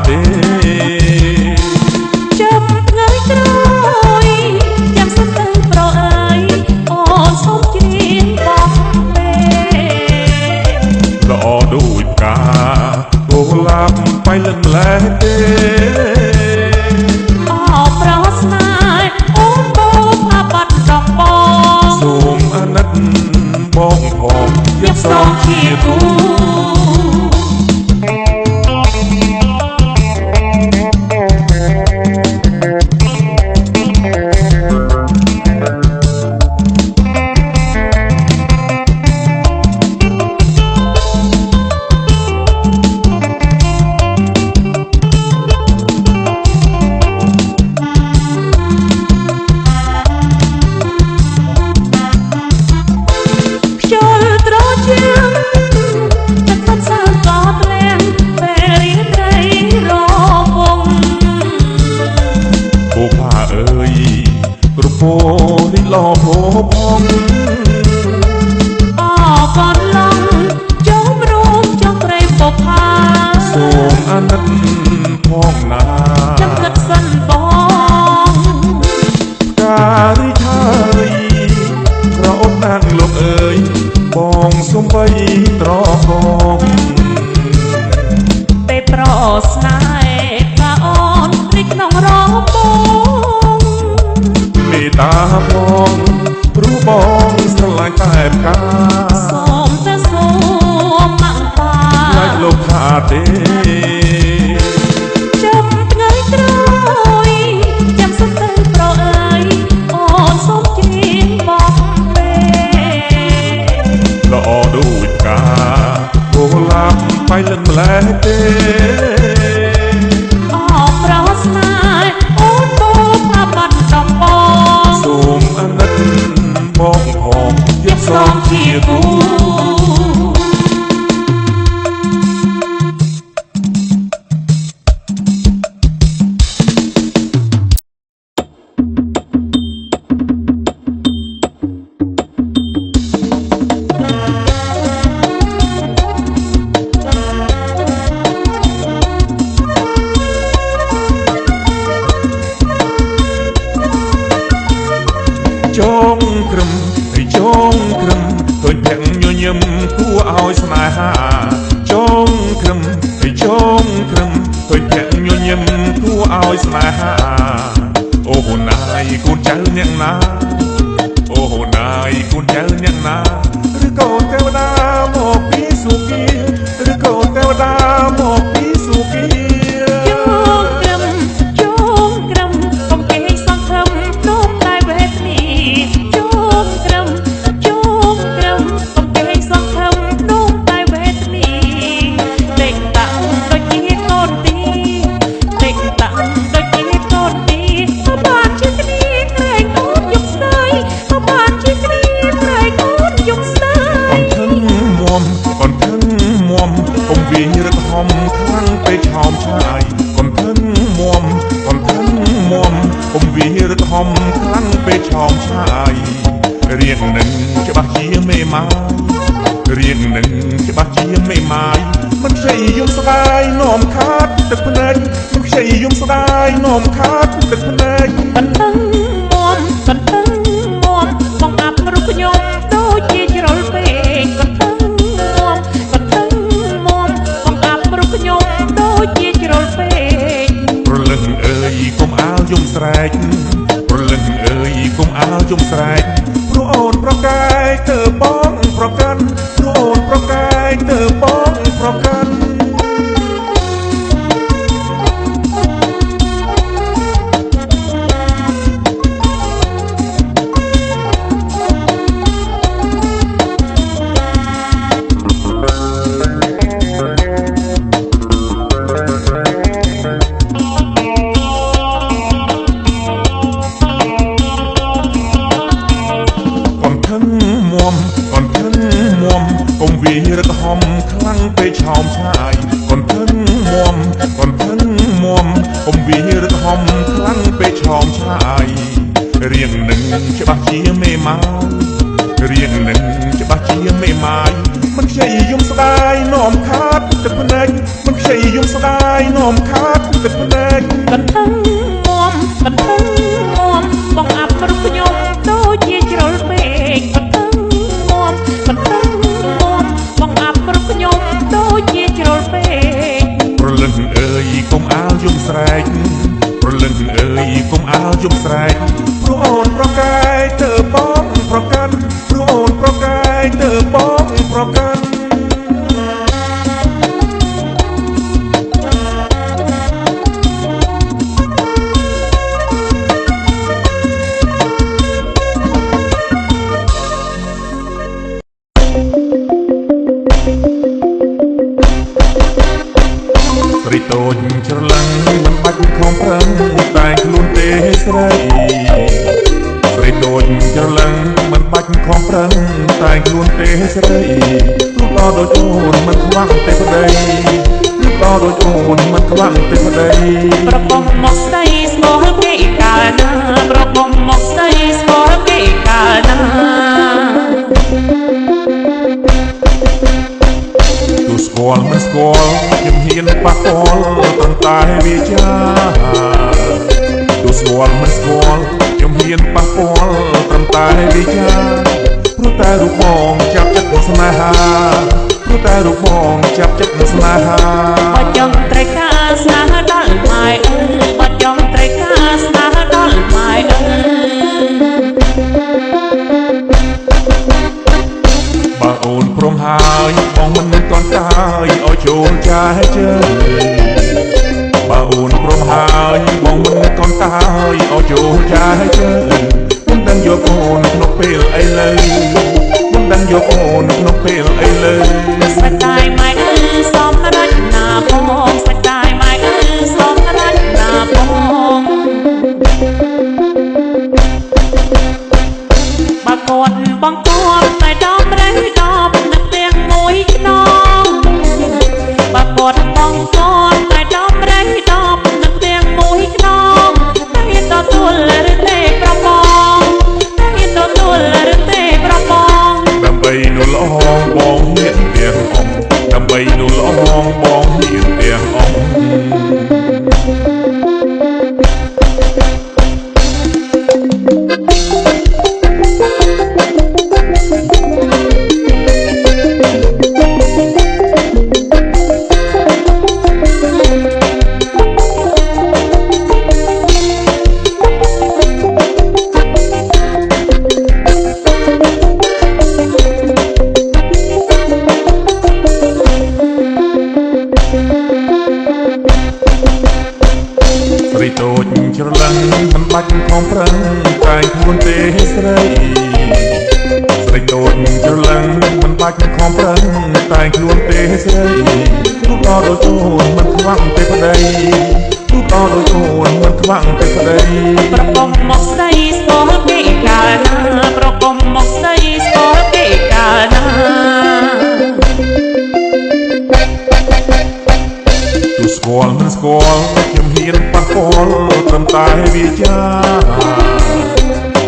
ទេចាំថ្ងៃក្រោយចាំសិនទៅប្រអើយអូនសូមច្រៀងបោះពេល្អដូចផ្កាគោលាប់បៃលឹងម្លេះទេអប្រស្នេហ៍អូនបោផាបាត់ដកបងសូមអាណិតបងផងយកស្រងជាគូពោនេះឡោភោផងអកូនឡងចូលរួមចង់ព្រៃពផាសូមអាណិតផងណាចាំគិតសិនបងការីថារីក្រអូនណាងលោកអើយបងសូមបីត្របងពេលប្រស្នេហ៍ថាអូនរីក្នុងរបងមេតាបងព្រោះបងស្រឡាញ់តែផ្កាសូមតែសូមម៉ាក់ប៉ាខ្លាចលោកថាទេចាំថ្ងៃក្រោយចាំសិនទៅប្រអើយអូនសូមច្រៀងបោះពេល្អដូចផ្កាគោលាប់បៃលឹងម្លេះទេអប្រស្នេហ៍អូនបោផាបាត់ដកបងសូមអាណិតបងផងយកស្រងជាគូចងក្រឹមហើយចងក្រឹមឃើញភាំងញញឹមគួរឲ្យស្នេហាចងក្រឹមហើយចងក្រឹមឃើញភាំងញញឹមគួរឲ្យស្នេហាអូណាយកូនចៅអ្នកណាអូណាយកូនចៅអ្នកណាឬកូនទេវតាមកពីសុគីឬកូនទេវតាមកពីសុគីកុំវារឹកហំខ្លាំងពេកឆោមឆាយកុំធឹងមុំកុំធឹងមុំកុំវារឹកហំខ្លាំងពេកឆោមឆាយរៀងនឹងច្បាស់ជាមេម៉ាយរៀងនឹងច្បាស់ជាមេម៉ាយមិនខ្ចីយំស្ដាយនោមខាតទឹកភ្នែកមិនខ្ចីយំស្ដាយនោមខាតទឹកភ្នែកមិនធឹងមុំមិនធឹងមុំបងអាប់រូបខ្ញុំដូចជាជ្រុលពេកក៏ធឹងកុំអាលយំស្រែកព្រលឹងអើយកុំអាលយំស្រែកព្រោះអូនប្រកែកទៅបងប្រកាន់ព្រោះអូនប្រកែកទៅបងប្រកាន់ រៀងនឹងច្បាស់ជាមេម៉ារៀងនឹងច្បាស់ជាមេម៉ាយមិនខ្ចីយំស្ដាយនោមខាតទឹកភ្នែកមិនខ្ចី ជ័យយំស្ដាយនោមខាតទឹកភ្នែកកណ្ដឹងមុំកណ្ដឹងមុំបងអាប់រូបខ្ញុំដូចជាជ្រុលពេកកណ្ដឹងមុំកណ្ដឹងមុំបងអាប់រូបខ្ញុំដូចជាជ្រុលពេកប្រលឹងអើយកុំអាលយំស្រែកប្រលឹងអើយកុំអាលយំស្រែកព្រោះអូនប្រកែកទៅបងប្រកាន់ព្រោះអូនប្រកែកទៅបងប្រកាន់ស្រីតូចច្រឡឹងមិនបាច់ខំប្រឹងតែខ្លួនទេស្រីស្រីតូចច្រឡឹងមិនបាច់ខំប្រឹងតែខ្លួនទេស្រីរូបល្អដូចអូនមិនខ្វាក់ទេប្តីរូបល្អដូចអូនមិនខ្វាក់ទេប្តីប្របងមកស្ដីស្គាល់គេកាលណាប្របងមកស្ដីស្គាល់គេកាលណាទូស្គាល់មិនស្គាល់ខ្ញុំហ៊ានប៉ះពាល់ប៉ុន្តែវាចាទូស្គាល់មិនស្គាល់ខ្ញុំហ៊ានប៉ះពាល់ប៉ុន្តែវាចាព្រោះតែរូបបងចាប់ចិត្តស្នេហាព្រោះតែរូបបងចាប់ចិត្តស្នេហាបើចង់ត្រូវការស្នេហាដល់ម៉ែអើបើចង់ត្រូវការស្នេហាដល់ម៉ែអើបើអូនព្រមហើយបងមិនទាន់កាយឲ្យចូលចាស់ជើបើអូនព្រមហើយបងមិនទាន់កាយឲ្យចូលចាស់ជើមិនដឹងយកអូនក្នុងពេលអីលើមិនដឹងយកអូនក្នុងពេលអីលើស្ដាយម៉ែអើសំរចនាបងស្ដាយម៉ែអើសំរចនាបងបើគាត់បងគាត់តែដំរេះដប់នឹកទាំងមួយខ្នងបើគាត់បងគាត់តែដំរេះដប់នឹកទាំងមួយខ្នងតែហ៊ានទទួលឬទេប្របងតែហ៊ានទទួលឬទេប្របងដើម្បីនោះល្អបងហ៊ានទាំងអង្គដើម្បីនោះល្អបងហ៊ានទាំងអង្គស្រីតូចច្រឡឹងមិនបាច់ខំប្រឹងតែខ្លួនទេស្រីស្រីតូចច្រឡឹងមិនបាច់ខំប្រឹងតែខ្លួនទេស្រីរូបល្អដូចអូនមិនខ្វាក់ទេប្តីរូបល្អដូចអូនមិនខ្វាក់ទេប្តីប្រកុំមកស្ដីស្គាល់គេកាលណាប្រកុំមកស្ដីស្គាល់គេកាលណាទូស្គាល់មិនស្គាល់ខ្ញុំហ៊ានប៉ះពាល់ត្រឹមតែវាចា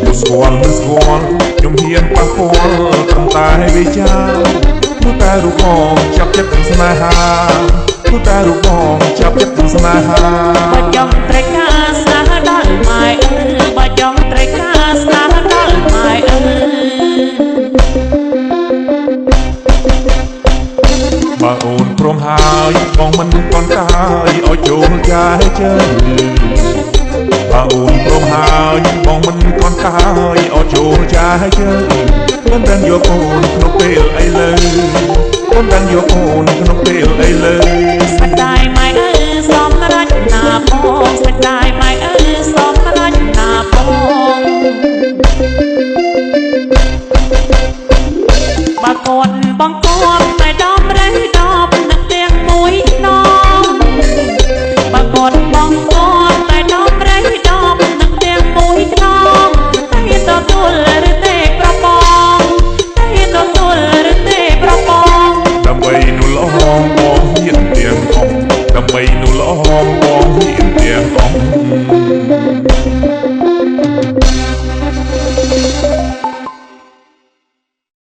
ទូស្គាល់មិនស្គាល់ខ្ញុំហ៊ានប៉ះពាល់ត្រឹមតែវាចាព្រោះតែរូបបងចាប់ចិត្តស្នេហាព្រោះតែរូបបងចាប់ចិត្តស្នេហាបើចង់ត្រូវការស្នេហាដល់ម៉ែអើបើចង់ត្រូវការស្នេហាដល់ម៉ែអើបើអូនព្រមហើយបងមិនទាន់កាយឲ្យចូលចាស់ជើបើអូនព្រមហើយបងមិនទាន់កាយឲ្យចូលចាស់ជើមិនដឹងយកអូនក្នុងពេលអីលើមិនដឹងយកអូនក្នុងពេលអីលើស្ដាយម៉ែអើសំរចនាបងស្ដាយម៉ែអើសំរចនាបងបើគាត់បងគាត់តែដំរេះដប់នឹកទាំងមួយខ្នងបើគាត់បងគាត់តែដំរេះដប់នឹកទាំងមួយខ្នងតែហ៊ានទទួលឬទេប្របងតែហ៊ានទទួលឬទេប្របងដើម្បីនោះល្អបងហ៊ានទាំងអង្គដើម្បីនោះល្អបងហ៊ានទាំងអង្គ